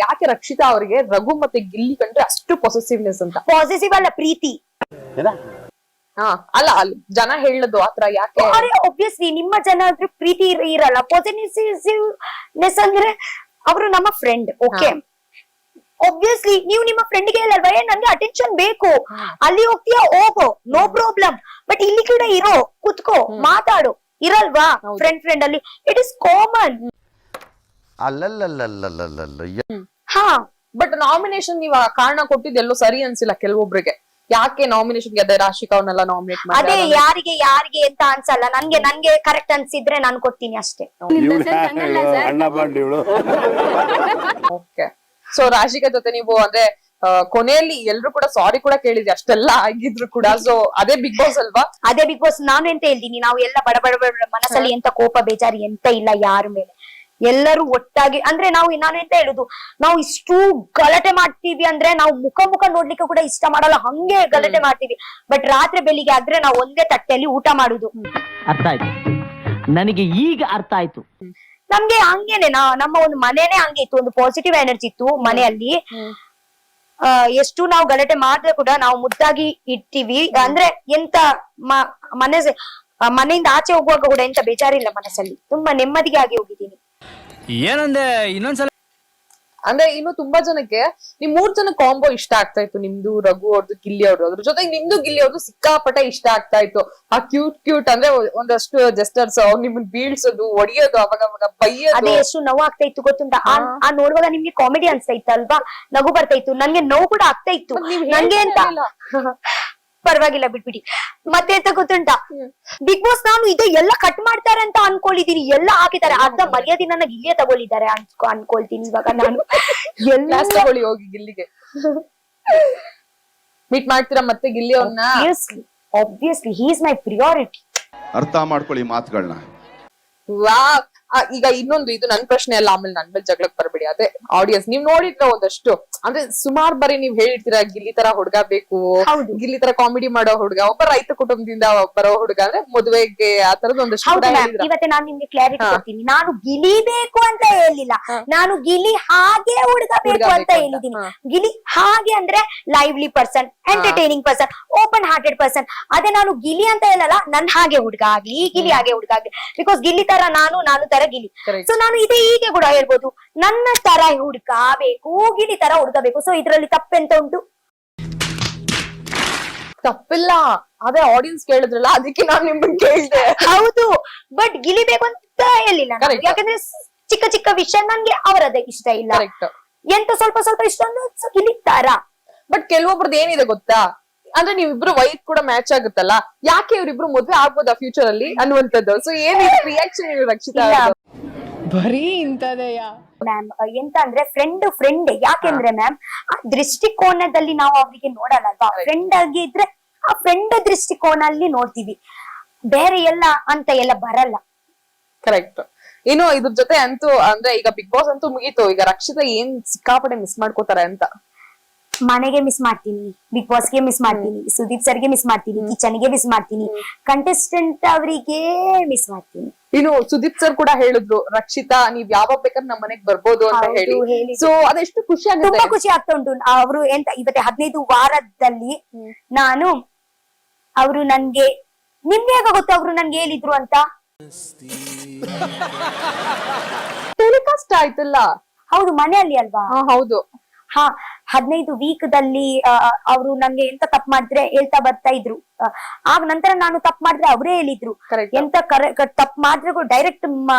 ಯಾಕೆ ರಕ್ಷಿತಾ ಅವರಿಗೆ ರಘು ಮತ್ತೆ ಗಿಲ್ಲಿ ಕಂಡ್ರೆ ಅಷ್ಟು ಪೊಸೆಸಿವ್ನೆಸ್ ಅಂತ? ಪಾಸಿಟಿವ್ ಅಲ್ಲ, ಪ್ರೀತಿ. ಅಲ್ಲ ಜನ ಹೇಳೋದು ಆತರ ಯಾಕೆ? ಒಬ್ವಿಯಸ್ಲಿ ನಿಮ್ಮ ಜನ ಆದ್ರೆ ಪ್ರೀತಿ ಇರಲ್ಲ. ಪಾಸಿಟಿವ್ನೆಸ್ ಅಂದ್ರೆ ಅವರು ನಮ್ಮ ಫ್ರೆಂಡ್, ಓಕೆ. ಒಬ್ವಿಯಸ್ಲಿ ನೀವು ನಿಮ್ಮ ಫ್ರೆಂಡ್ಗೆ ಹೇಳಲ್ವಾ ನನ್ಗೆ ಅಟೆನ್ಷನ್ ಬೇಕು, ಅಲ್ಲಿ ಹೋಗ್ತೀಯಾ ಹೋಗೋ, ನೋ ಪ್ರಾಬ್ಲಮ್. ಬಟ್ ಇಲ್ಲಿ ಕೂಡ ಇರೋ, ಕುತ್ಕೋ, ಮಾತಾಡು, ಇರಲ್ವಾ ಫ್ರೆಂಡ್ ಅಲ್ಲಿ? It is common. ಹಾ, ಬಟ್ ನಾಮಿನೇಷನ್ ನೀವು ಕಾರಣ ಕೊಟ್ಟಿದ್ದೆಲ್ಲೋ ಸರಿ ಅನ್ಸಿಲ್ಲ ಕೆಲವೊಬ್ರಿಗೆ. ಯಾಕೆ ನಾಮಿನೇಷನ್ ಗೆದ್ದೆ ರಾಶಿಕಾ ಅವ್ರನ್ನೆಲ್ಲ ನಾಮಿನೇಟ್ ಮಾಡಿ? ಅದೇ ಯಾರಿಗೆ ಅಂತ ಅನ್ಸಲ್ಲ. ನನ್ಗೆ ಕರೆಕ್ಟ್ ಅನ್ಸಿದ್ರೆ ನಾನು ಕೊಡ್ತೀನಿ ಅಷ್ಟೇ. ಓಕೆ, ಸೊ ರಾಶಿಕಾ ಜೊತೆ ನೀವು ಅಂದ್ರೆ ಕೊನೆಯಲ್ಲಿ ಎಲ್ರು ಕೂಡ ಸಾರಿ ಕೂಡ ಕೇಳಿದ್ರಿ ಅಷ್ಟೆಲ್ಲ ಆಗಿದ್ರು ಕೂಡ. ಸೊ ಅದೇ ಬಿಗ್ ಬಾಸ್ ಅಲ್ವಾ? ಅದೇ ಬಿಗ್ ಬಾಸ್. ನಾನು ಎಂತ ಹೇಳ್ತೀನಿ, ನಾವು ಎಲ್ಲ ಬಡ ಮನಸ್ಸಲ್ಲಿ ಎಂತ ಕೋಪ ಬೇಜಾರು ಎಂತ ಇಲ್ಲ ಯಾರ ಮೇಲೆ. ಎಲ್ಲರೂ ಒಟ್ಟಾಗಿ ಅಂದ್ರೆ ನಾನು ಎಂತ ಹೇಳುದು, ನಾವು ಇಷ್ಟು ಗಲಾಟೆ ಮಾಡ್ತೀವಿ ಅಂದ್ರೆ ನಾವು ಮುಖ ನೋಡ್ಲಿಕ್ಕೆ ಕೂಡ ಇಷ್ಟ ಮಾಡಲ್ಲ, ಹಂಗೆ ಗಲಾಟೆ ಮಾಡ್ತೀವಿ. ಬಟ್ ರಾತ್ರಿ ಬೆಳಿಗ್ಗೆ ಆದ್ರೆ ನಾವು ಒಂದೇ ತಟ್ಟೆಯಲ್ಲಿ ಊಟ ಮಾಡುದು. ಅರ್ಥ ಆಯ್ತು ನನಗೆ, ಈಗ ಅರ್ಥ ಆಯ್ತು. ನಮ್ಗೆ ಹಂಗೇನೆ, ನಮ್ಮ ಒಂದು ಮನೆನೇ ಹಂಗೆ ಇತ್ತು, ಒಂದು ಪಾಸಿಟಿವ್ ಎನರ್ಜಿ ಇತ್ತು ಮನೆಯಲ್ಲಿ. ಎಷ್ಟು ನಾವು ಗಲಾಟೆ ಮಾಡಿದ್ರೆ ಕೂಡ ನಾವು ಮುದ್ದಾಗಿ ಇರ್ತೀವಿ. ಅಂದ್ರೆ ಎಂತ ಮನೆಯಿಂದ ಆಚೆ ಹೋಗುವಾಗ ಕೂಡ ಎಂತ ಬೇಜಾರಿಲ್ಲ ಮನಸ್ಸಲ್ಲಿ, ತುಂಬಾ ನೆಮ್ಮದಿಗೆ ಆಗಿ ಹೋಗಿದ್ದೀನಿ. ಏನಂದೆ ಇನ್ನೊಂದ್ಸಲ? ಅಂದ್ರೆ ಇನ್ನು ತುಂಬಾ ಜನಕ್ಕೆ ನಿಮ್ 3 ಜನ ಕಾಂಬೋ ಇಷ್ಟ ಆಗ್ತಾ ಇತ್ತು, ನಿಮ್ದು ರಘು ಅವ್ರದ್ದು ಗಿಲ್ಲಿ ಅವ್ರದ್ದು. ಅದ್ರ ಜೊತೆಗೆ ನಿಮ್ದು ಗಿಲ್ಲಿ ಅವ್ರದ್ದು ಸಿಕ್ಕಾಪಟ್ಟೆ ಇಷ್ಟ ಆಗ್ತಾ ಇತ್ತು. ಆ ಕ್ಯೂಟ್ ಅಂದ್ರೆ ಒಂದಷ್ಟು ಜಸ್ಟರ್ಸ್, ಅವ್ರು ನಿಮ್ಮನ್ನ ಬೀಳ್ಸೋದು, ಹೊಡಿಯೋದು, ಅವಾಗ ಬೈಯೋದು. ಅದೇ ಎಷ್ಟು ನೋವು ಆಗ್ತಾ ಇತ್ತು ಗೊತ್ತುಂಟ. ಆ ನೋಡುವಾಗ ನಿಮ್ಗೆ ಕಾಮಿಡಿ ಅನ್ಸ್ತಾ ಇತ್ತಲ್ವಾ, ನಗು ಬರ್ತಾ ಇತ್ತು, ನನ್ಗೆ ನೋವು ಕೂಡ ಆಗ್ತಾ ಇತ್ತು. ನಂಗೆ ಅಂತ ಪರವಾಗಿಲ್ಲ ಬಿಟ್ಬಿಡಿ. ಮತ್ತೆ ಎಂತ ಗೊತ್ತುಂಟ, ಬಿಗ್ ಬಾಸ್ ನಾನು ಇದು ಎಲ್ಲ ಕಟ್ ಮಾಡ್ತಾರೆ ಅಂತ ಅನ್ಕೊಂಡಿದೀನಿ, ಎಲ್ಲ ಹಾಕಿದ್ದಾರೆ. ಅರ್ಧ ಮರ್ಯಾದೆ ನನ್ನ ಗಿಲ್ಲಿಯೇ ತಗೊಳ್ಳಿದ್ದಾರೆ ಅನ್ಕೊಳ್ತೀನಿ ಇವಾಗ ನಾನು. ಎಲ್ಲ ತಗೊಳ್ಳಿ ಹೋಗಿ ಗಿಲ್ಲಿಗೆ ಮೀಟ್ ಮಾಡ್ತೀರಾ ಮತ್ತೆ ಗಿಲ್ಲಿ ಅವ್ರನ್ನ? Obviously he is my priority. ಅರ್ಥ ಮಾಡ್ಕೊಳ್ಳಿ ಮಾತುಗಳನ್ನ. ಈಗ ಇನ್ನೊಂದು, ಇದು ನನ್ ಪ್ರಶ್ನೆ ಅಲ್ಲ, ಆಮೇಲೆ ನನ್ ಮೇಲೆ ಜಗಳಕ್ ಬರ್ಬೇಡಿ. ಅದೇ ಆಡಿಯನ್ಸ್ ನೀವ್ ನೋಡಿದ್ರ ಒಂದಷ್ಟು ಅಂದ್ರೆ ಸುಮಾರು ಬಾರಿ ನೀವ್ ಹೇಳಿರ್ತೀರಾ ಗಿಲ್ಲಿ ತರ ಹುಡುಗ ಬೇಕು, ಗಿಲ್ಲಿ ತರ ಕಾಮಿಡಿ ಮಾಡೋ ಹುಡುಗ, ಒಬ್ಬ ರೈತ ಕುಟುಂಬದಿಂದ ಬರೋ ಹುಡುಗ, ಅಂದ್ರೆ ಮದುವೆಗೆ ಆ ತರದ್ ಒಂದಷ್ಟು. ಇವತ್ತೆ ನಾನು ನಿಮ್ಗೆ ಕ್ಲಾರಿಟಿ ಕೊಡ್ತೀನಿ. ನಾನು ಗಿಲಿ ಬೇಕು ಅಂತ ಹೇಳಿಲ್ಲ, ನಾನು ಗಿಲಿ ಹಾಗೆ ಹುಡುಗ ಬೇಕು ಅಂತ ಹೇಳಿದೀನಿ. ಗಿಲಿ ಹಾಗೆ ಅಂದ್ರೆ lively person, entertaining person, open hearted person. ಅದೇ ನಾನು ಗಿಲಿ ಅಂತ ಹೇಳಲ್ಲ, ನನ್ ಹಾಗೆ ಹುಡುಗ ಆಗ್ಲಿ, ಗಿಲಿ ಹಾಗೆ ಹುಡುಗ ಆಗ್ಲಿ. ಬಿಕಾಸ್ ಗಿಲ್ಲಿ ತರ ನಾನು ತರ ಗಿಲಿ. ಸೊ ನಾನು ಇದೇ ಹೀಗೆ ಕೂಡ ಹೇಳ್ಬೋದು, ನನ್ನ ತರ ಹುಡುಗ ಬೇಕು, ಗಿಲಿ ತರ ಹುಡುಗ ಬೇಕು. ಸೊ ಇದ್ರಲ್ಲಿ ತಪ್ಪೆಂತ ಉಂಟು? ತಪ್ಪಿಲ್ಲ, ಅದೇ ಆಡಿಯನ್ಸ್ ಕೇಳಿದ್ರಲ್ಲ ಅದಕ್ಕೆ ನಾನು ನಿಮ್ಮನ್ನ ಕೇಳಿದೆ. ಹೌದು, ಬಟ್ ಗಿಲಿ ಬೇಕು ಅಂತ ಹೇಳಿಲ್ಲ. ಯಾಕಂದ್ರೆ ಚಿಕ್ಕ ಚಿಕ್ಕ ವಿಷಯ ನನ್ಗೆ ಅವರದೇ ಇಷ್ಟ ಇಲ್ಲ, ಎಂತ ಸ್ವಲ್ಪ ಇಷ್ಟ ಅಂದ್ರೆ ಗಿಲಿ ತರ. ಬಟ್ ಕೆಲವೊಬ್ರದ್ದು ಏನಿದೆ ಗೊತ್ತಾ, ಅಂದ್ರೆ ನೀವಿಬ್ರು ವೈಫ್ ಕೂಡ ಮ್ಯಾಚ್ ಆಗುತ್ತಲ್ಲ, ಯಾಕೆ ಇವ್ರಿಬ್ರು ಮದ್ವೆ ಆಗ್ಬೋದಾ ಫ್ಯೂಚರ್ ಅಲ್ಲಿ ಅನ್ನುವಂಥದ್ದು. ಸೊ ಏನಿದೆ ರಿಯಾಕ್ಷನ್ ರಕ್ಷಿತಾ? ಬರೀ ಇಂತದೆಯ ಮ್ಯಾಮ್. ಎಂತ ಅಂದ್ರೆ ಫ್ರೆಂಡ್ ಯಾಕೆಂದ್ರೆ ಮ್ಯಾಮ್, ಆ ದೃಷ್ಟಿಕೋನದಲ್ಲಿ ನಾವು ಅವ್ರಿಗೆ ನೋಡಲ್ಲ ಅಲ್ವಾ. ಫ್ರೆಂಡ್ ಆಗಿ ಇದ್ರೆ ಆ ಫ್ರೆಂಡ್ ದೃಷ್ಟಿಕೋನಲ್ಲಿ ನೋಡ್ತೀವಿ, ಬೇರೆ ಎಲ್ಲ ಅಂತ ಎಲ್ಲ ಬರಲ್ಲ. ಕರೆಕ್ಟ್. ಇನ್ನು ಇದ್ರ ಜೊತೆ ಅಂತೂ ಅಂದ್ರೆ ಈಗ ಬಿಗ್ ಬಾಸ್ ಅಂತೂ ಮುಗೀತು, ಈಗ ರಕ್ಷಿತಾ ಏನ್ ಸಿಕ್ಕಾಪಟ್ಟೆ ಮಿಸ್ ಮಾಡ್ಕೋತಾರೆ ಅಂತ? ಮನೆಗೆ ಮಿಸ್ ಮಾಡ್ತೀನಿ, ಬಿಗ್ ಬಾಸ್ಗೆ ಮಿಸ್ ಮಾಡ್ತೀನಿ, ಸುದೀಪ್ ಸರ್ಗೆ ಮಿಸ್ ಮಾಡ್ತೀನಿ, ಕಿಚನ್ಗೆ ಮಿಸ್ ಮಾಡ್ತೀನಿ, ಕಂಟೆಸ್ಟೆಂಟ್ ಅವರಿಗೆ ಮಿಸ್ ಮಾಡ್ತೀನಿ. ಇನ್ನು ಸುದೀಪ್ ಸರ್ ಕೂಡ ಹೇಳಿದ್ರು, ರಕ್ಷಿತಾ ನೀವ್ ಯಾವಾಗ ಬೇಕಾದ್ರೆ ನಮ್ಮ ಮನೆಗ್ ಬರ್ಬೋದು ಅಂತ ಹೇಳಿ. ಸೊ ಅದೆಷ್ಟು ಖುಷಿ ಆಗುತ್ತೆ, ತುಂಬಾ ಖುಷಿ ಆಗ್ತಾ ಉಂಟು. ಅವರು ಎಂತ ಇವತ್ತೆ 15 ವಾರದಲ್ಲಿ ನಾನು, ಅವರು ನನ್ಗೆ ನಿಮ್ಗೆ ಹೇಗ ಗೊತ್ತು ಅವ್ರು ನನ್ಗೆ ಹೇಳಿದ್ರು ಅಂತ? ಟೆಲಿಕಾಸ್ಟ್ ಆಯ್ತಲ್ಲ? ಹೌದು, ಮನೆಯಲ್ಲಿ ಅಲ್ವಾ? ಹೌದು. 15 ವೀಕ್ದಲ್ಲಿ ಅವರು ನಂಗೆ ಎಂತ ತಪ್ಪು ಮಾಡಿದ್ರೆ ಹೇಳ್ತಾ ಬರ್ತಾ ಇದ್ರು. ಆಗ ನಂತರ ನಾನು ತಪ್ಪು ಮಾಡಿದ್ರೆ ಅವರೇ ಹೇಳಿದ್ರು, ಎಂತ ತಪ್ಪು ಮಾಡಿದ್ರೆ ಡೈರೆಕ್ಟ್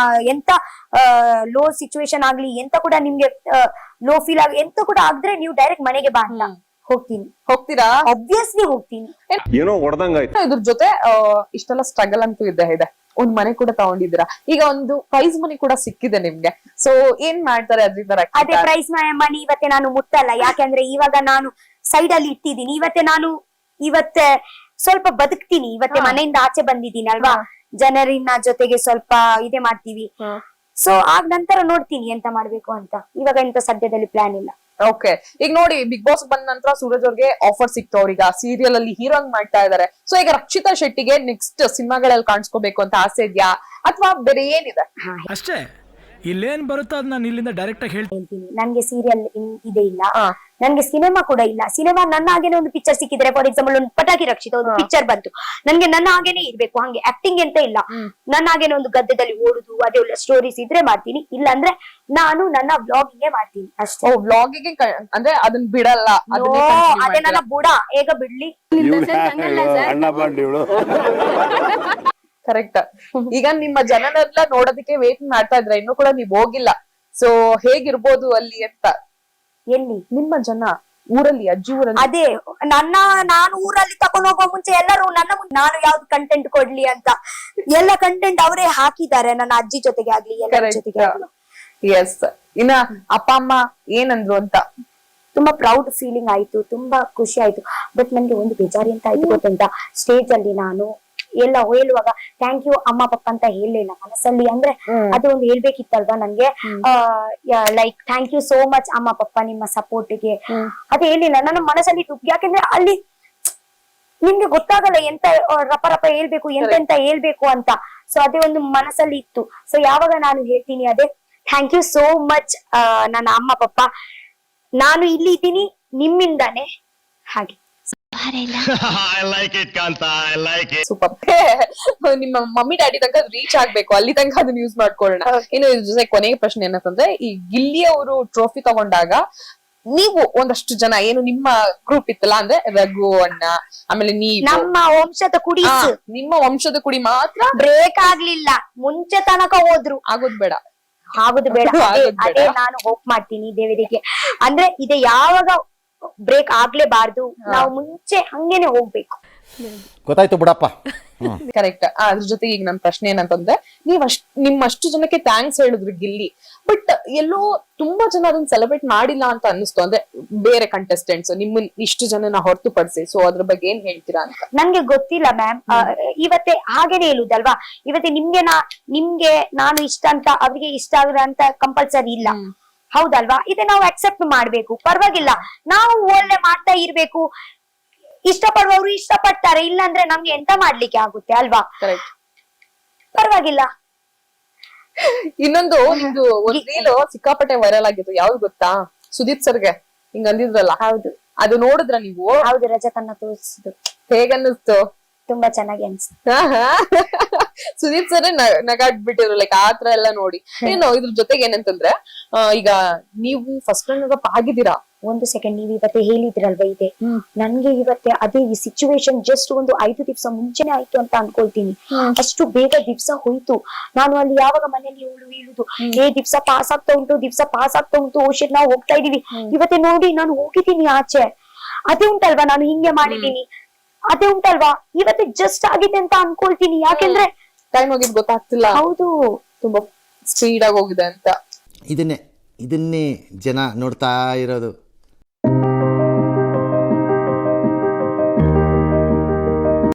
ಎಂತ ಲೋ ಸಿಚುವೇಶನ್ ಆಗ್ಲಿ, ಎಂತ ಕೂಡ ನಿಮ್ಗೆ ಲೋ ಫೀಲ್ ಆಗಿ ಎಂತ ಕೂಡ ಆಗಿದ್ರೆ ನೀವು ಡೈರೆಕ್ಟ್ ಮನೆಗೆ ಬಾ ಅಂತ. ಹೋಗ್ತೀರಾ? ಆಬ್ವಿಯಸ್ಲಿ ಹೋಗ್ತೀನಿ. ಏನೋ ಹೊಡೆದಂಗಾಯ್ತು. ಇದ್ರ ಜೊತೆ ಇಷ್ಟೆಲ್ಲ ಸ್ಟ್ರಗಲ್ ಅಂತೂ ಇದೆ. ಒಂದ್ ಮನೆ ಕೂಡ ತಗೊಂಡಿದ್ದೀರಾ, ಈಗ ಒಂದು ಪ್ರೈಸ್ ಮನಿ ಕೂಡ ಸಿಕ್ಕಿದೆ ನಿಮ್ಗೆ. ಸೊ ಏನ್ ಮಾಡ್ತಾರೆ ಅದ್ರಿಂದ? ಅದೇ ಪ್ರೈಸ್ ಮನಿ ಇವತ್ತೆ ನಾನು ಮುಟ್ಟಲ್ಲ, ಯಾಕಂದ್ರೆ ಇವಾಗ ನಾನು ಸೈಡ್ ಅಲ್ಲಿ ಇಟ್ಟಿದ್ದೀನಿ. ಇವತ್ತೆ ಸ್ವಲ್ಪ ಬದುಕ್ತೀನಿ. ಇವತ್ತೆ ಮನೆಯಿಂದ ಆಚೆ ಬಂದಿದ್ದೀನಿ ಅಲ್ವಾ, ಜನರಿನ ಜೊತೆಗೆ ಸ್ವಲ್ಪ ಇದೇ ಮಾಡ್ತೀವಿ. ಸೊ ಆಗ ನಂತರ ನೋಡ್ತೀನಿ ಎಂತ ಮಾಡ್ಬೇಕು ಅಂತ. ಇವಾಗ ಎಂತ ಸದ್ಯದಲ್ಲಿ ಪ್ಲಾನ್ ಇಲ್ಲ. ಓಕೆ, ಈಗ ನೋಡಿ ಬಿಗ್ ಬಾಸ್ ಬಂದ ನಂತರ ಸೂರಜ್ ಅವ್ರಿಗೆ ಆಫರ್ ಸಿಕ್ತು, ಅವ್ರೀಗ ಸೀರಿಯಲ್ ಅಲ್ಲಿ ಹೀರೋಯಿನ್ ಮಾಡ್ತಾ ಇದಾರೆ. ಸೊ ಈಗ ರಕ್ಷಿತಾ ಶೆಟ್ಟಿಗೆ ನೆಕ್ಸ್ಟ್ ಸಿನಿಮಾಗಳಲ್ಲಿ ಕಾಣಿಸ್ಕೋಬೇಕು ಅಂತ ಆಸೆ ಇದೆಯಾ, ಅಥವಾ ಬೇರೆ ಏನಿದೆ? ಅಷ್ಟೇ, ಇಲ್ಲೇನ್ ಬರುತ್ತೋ ಅದ್ ನಾನು ಇಲ್ಲಿಂದ ಡೈರೆಕ್ಟ್ ಆಗಿ ಹೇಳ್ತೀನಿ. ನನ್ಗೆ ಸೀರಿಯಲ್ ಇದೆ ಇಲ್ಲ, ನನ್ಗೆ ಸಿನಿಮಾ ಕೂಡ ಇಲ್ಲ. ಸಿನಿಮಾ ನನ್ನ ಹಾಗೇನೆ ಒಂದು ಪಿಕ್ಚರ್ ಸಿಕ್ಕಿದ್ರೆ, ಫಾರ್ ಎಕ್ಸಾಂಪಲ್ ಒಂದು ಪಟಾಕಿ ರಕ್ಷಿತ ಒಂದು ಪಿಕ್ಚರ್ ಬಂತು, ನನ್ಗೆ ನನ್ನ ಹಾಗೇನೆ ಇರ್ಬೇಕು, ಹಂಗೆ ಆಕ್ಟಿಂಗ್ ಅಂತ ಇಲ್ಲ. ನನ್ನ ಹಾಗೇನೆ ಒಂದು ಗದ್ದೆದಲ್ಲಿ ಓಡುದು ಅದೆಲ್ಲ ಸ್ಟೋರೀಸ್ ಇದ್ರೆ ಮಾಡ್ತೀನಿ, ಇಲ್ಲ ಅಂದ್ರೆ ನಾನು ನನ್ನ ವ್ಲಾಗಿಂಗ್ ಮಾಡ್ತೀನಿ ಅಷ್ಟೇ. ವ್ಲಾಗಿಗೆ ಅಂದ್ರೆ ಅದನ್ನ ಬಿಡಲ್ಲ, ಅದೇ ನನ್ನ ಬುಡ ಹೇಗ ಬಿಡ್ಲಿ. ಕರೆಕ್ಟ್. ಈಗ ನಿಮ್ಮ ಜನನೆಲ್ಲ ನೋಡೋದಕ್ಕೆ ವೇಟ್ ಮಾಡ್ತಾ ಇದ್ರ, ಇನ್ನು ಕೂಡ ನೀವ್ ಹೋಗಿಲ್ಲ. ಸೊ ಹೇಗಿರ್ಬೋದು ಅಲ್ಲಿ ಅಂತ? ಎಲ್ಲಿ ನಿಮ್ಮ ಜನ ಊರಲ್ಲಿ, ಅಜ್ಜಿ ಊರಲ್ಲಿ? ಅದೇ ನಾನು ಊರಲ್ಲಿ ತಗೊಂಡ್ ಹೋಗೋ ಮುಂಚೆ ಎಲ್ಲರೂ ನಾನು ಯಾವ್ದು ಕಂಟೆಂಟ್ ಕೊಡ್ಲಿ ಅಂತ ಎಲ್ಲ ಕಂಟೆಂಟ್ ಅವರೇ ಹಾಕಿದ್ದಾರೆ, ನನ್ನ ಅಜ್ಜಿ ಜೊತೆಗೆ ಆಗ್ಲಿ ಎಲ್ಲರ ಜೊತೆಗೆ ಆಗ್ಲಿ. ಎಸ್. ಇನ್ನ ಅಪ್ಪ ಅಮ್ಮ ಏನಂದ್ರು ಅಂತ? ತುಂಬಾ ಪ್ರೌಡ್ ಫೀಲಿಂಗ್ ಆಯ್ತು, ತುಂಬಾ ಖುಷಿ ಆಯ್ತು. ಬಟ್ ನನ್ಗೆ ಒಂದು ಬೇಜಾರಿ ಅಂತ ಆಯ್ತು ಗೊತ್ತುಂಟಾ, ಸ್ಟೇಜ್ ಅಲ್ಲಿ ನಾನು ಎಲ್ಲ ಹೇಳುವಾಗ ಥ್ಯಾಂಕ್ ಯು ಅಮ್ಮ ಪಪ್ಪ ಅಂತ ಹೇಳಲಿಲ್ಲ ಮನಸ್ಸಲ್ಲಿ. ಅಂದ್ರೆ ಅದು ಒಂದು ಹೇಳ್ಬೇಕಿತ್ತಲ್ವಾ ನನ್ಗೆ, like thank you so much ಅಮ್ಮ ಪಪ್ಪ ನಿಮ್ಮ ಸಪೋರ್ಟ್ಗೆ, ಅದು ಹೇಳಿಲ್ಲ ನನ್ನ ಮನಸ್ಸಲ್ಲಿ ಇತ್ತು. ಯಾಕೆಂದ್ರೆ ಅಲ್ಲಿ ನಿಮ್ಗೆ ಗೊತ್ತಾಗಲ್ಲ ಎಂತ ರಪ ರಪ ಹೇಳ್ಬೇಕು, ಎಂತೆಂತ ಹೇಳ್ಬೇಕು ಅಂತ. ಸೊ ಅದೇ ಒಂದು ಮನಸ್ಸಲ್ಲಿ ಇತ್ತು. ಸೊ ಯಾವಾಗ ನಾನು ಹೇಳ್ತೀನಿ ಅದೇ ಥ್ಯಾಂಕ್ ಯು ಸೋ ಮಚ್ ನನ್ನ ಅಮ್ಮ ಪಪ್ಪ, ನಾನು ಇಲ್ಲಿ ಇದ್ದೀನಿ ನಿಮ್ಮಿಂದಾನೆ. ಹಾಗೆ ಸೂಪರ್. ನಿಮ್ಮ ಮಮ್ಮಿ ಡ್ಯಾಡಿ ತನಕ ರೀಚ್ ಆಗ್ಬೇಕು, ಅಲ್ಲಿ ತನಕ ಅದನ್ನ ಯೂಸ್ ಮಾಡ್ಕೊಳ್ಳೋಣ. ಇನ್ನು ಇದ್ರ ಜೊತೆ ಕೊನೆಗೆ ಪ್ರಶ್ನೆ ಏನಂತಂದ್ರೆ, ಈ ಗಿಲ್ಲಿ ಅವರು ಟ್ರೋಫಿ ತಗೊಂಡಾಗ ನೀವು ಒಂದಷ್ಟು ಜನ ಏನು ನಿಮ್ಮ ಗ್ರೂಪ್ ಇತ್ತಲ್ಲ, ಅಂದ್ರೆ ರಘು ಅಣ್ಣ, ಆಮೇಲೆ ನೀವು ನಮ್ಮ ವಂಶದ ಕುಡಿ, ನಿಮ್ಮ ವಂಶದ ಕುಡಿ ಮಾತ್ರ ಬ್ರೇಕ್ ಆಗ್ಲಿಲ್ಲ, ಮುಂಚೆ ತನಕ ಹೋದ್ರು. ಆಗೋದ್ ಬೇಡ, ಆಗುದು ಬೇಡ. ಅದೇ ನಾನು ಹೋಪ್ ಮಾಡ್ತೀನಿ ದೇವರಿಗೆ, ಅಂದ್ರೆ ಇದೆ ಯಾವಾಗ ಬ್ರೇಕ್ ಆಗ್ಲೇಬಾರ್ದು, ನಾವು ಮುಂಚೆ ಹಂಗೇನೆ ಹೋಗ್ಬೇಕು. ಗೊತ್ತಾಯ್ತು ಬಿಡಪ್ಪ. ಕರೆಕ್ಟ್. ಅದ್ರ ಜೊತೆ ಈಗ ನನ್ ಪ್ರಶ್ನೆ ಏನಂತಂದ್ರೆ, ನಿಮ್ಮಷ್ಟು ಜನಕ್ಕೆ ಥ್ಯಾಂಕ್ಸ್ ಹೇಳಿದ್ರು ಗಿಲ್ಲಿ, ಬಟ್ ಎಲ್ಲೋ ತುಂಬಾ ಜನ ಅದನ್ನ ಸೆಲೆಬ್ರೇಟ್ ಮಾಡಿಲ್ಲ ಅಂತ ಅನ್ನಿಸ್ತು. ಅಂದ್ರೆ ಬೇರೆ ಕಂಟೆಸ್ಟೆಂಟ್ಸ್ ನಿಮ್ಮ ಇಷ್ಟು ಜನನ ಹೊರತುಪಡಿಸಿ. ಸೊ ಅದ್ರ ಬಗ್ಗೆ ಏನ್ ಹೇಳ್ತೀರಾ ಅಂತ? ನನ್ಗೆ ಗೊತ್ತಿಲ್ಲ ಮ್ಯಾಮ್, ಇವತ್ತೇ ಹಾಗೇನೆ ಹೇಳುದಲ್ವಾ, ಇವತ್ತೇ ನಿಮ್ಗೆ ನಾನು ಇಷ್ಟ ಅಂತ ಅವ್ರಿಗೆ ಇಷ್ಟ ಆಗುದ ಅಂತ ಕಂಪಲ್ಸರಿ ಇಲ್ಲ, ಹೌದಲ್ವಾ? ಇದೆ ನಾವು ಅಕ್ಸೆಪ್ಟ್ ಮಾಡ್ಬೇಕು, ಪರವಾಗಿಲ್ಲ. ನಾವು ಒಳ್ಳೆ ಮಾಡ್ತಾ ಇರ್ಬೇಕು, ಇಷ್ಟಪಡುವವರು ಇಷ್ಟಪಡ್ತಾರೆ, ಇಲ್ಲ ಅಂದ್ರೆ ನಮ್ಗೆ ಎಂತ ಮಾಡ್ಲಿಕ್ಕೆ ಆಗುತ್ತೆ ಅಲ್ವಾ? ಪರವಾಗಿಲ್ಲ. ಇನ್ನೊಂದು ನಿಮ್ದು ಒಂದ್ ರೀಲ್ ಸಿಕ್ಕಾಪಟ್ಟೆ ವೈರಲ್ ಆಗಿತ್ತು, ಯಾವ್ದು ಗೊತ್ತಾ? ಸುದೀಪ್ ಸರ್ಗೆ ಹಿಂಗ ಅಂದಿದ್ರಲ್ಲ, ಹೌದು. ಅದು ನೋಡಿದ್ರ ನೀವು? ಹೌದು, ರಜತನ್ನ ತೋರಿಸಿದ್ದು. ಹೇಗನ್ನಿಸ್ತು? ತುಂಬಾ ಚೆನ್ನಾಗಿ ಅನ್ಸ್ತು. ಸುದೀಪ್ ಸರ್ ನಗಾಡ್ಬಿಟ್ಟಿದ್ರು, ಲೈಕ್ ಆತರ ಎಲ್ಲ ನೋಡಿ. ಏನು ಇದ್ರ ಜೊತೆಗೆ ಏನಂತಂದ್ರೆ, ಈಗ ನೀವು ಫಸ್ಟ್ ರನ್ನರ್ ಅಪ್ ಆಗಿದ್ದೀರಾ. ಒಂದು ಸೆಕೆಂಡ್, ನೀವ್ ಇವತ್ತೆ ಹೇಳಿದ್ರಲ್ವಾ ಇದೆ, ನನ್ಗೆ ಇವತ್ತೆ ಅದೇ ಈ ಸಿಚುವೇಶನ್ ಜಸ್ಟ್ ಒಂದು 5 ದಿವಸ ಮುಂಚೆನೆ ಆಯ್ತು ಅಂತ ಅನ್ಕೊಳ್ತೀನಿ. ಅಷ್ಟು ಬೇಗ ದಿವ್ಸ ಹೋಯ್ತು. ನಾನು ಅಲ್ಲಿ ಯಾವಾಗ ಮನೇಲಿ ಹೇಳುದು ದಿವ್ಸ ಪಾಸ್ ಆಗ್ತಾ ಉಂಟು, ಓಶಿರ್ ನಾವು ಹೋಗ್ತಾ ಇದೀವಿ. ಇವತ್ತೆ ನೋಡಿ ನಾನು ಹೋಗಿದ್ದೀನಿ ಆಚೆ, ಅದೇ ಉಂಟಲ್ವಾ ನಾನು ಹಿಂಗೆ ಮಾಡಿದೀನಿ, ಅದೇ ಉಂಟಲ್ವಾ ಇವತ್ತೆ ಜಸ್ಟ್ ಆಗಿದೆ ಅಂತ ಅನ್ಕೊಳ್ತೀನಿ. ಯಾಕೆಂದ್ರೆ ಟೈಮ್ ಹೋಗಿದ್ ಗೊತ್ತಾಗ್ತಿಲ್ಲ. ಹೌದು, ತುಂಬಾ ಸ್ಪೀಡ್ ಆಗಿ ಹೋಗಿದೆ ಅಂತ. ಇದನ್ನೇ ಜನ ನೋಡ್ತಾ ಇರೋದು.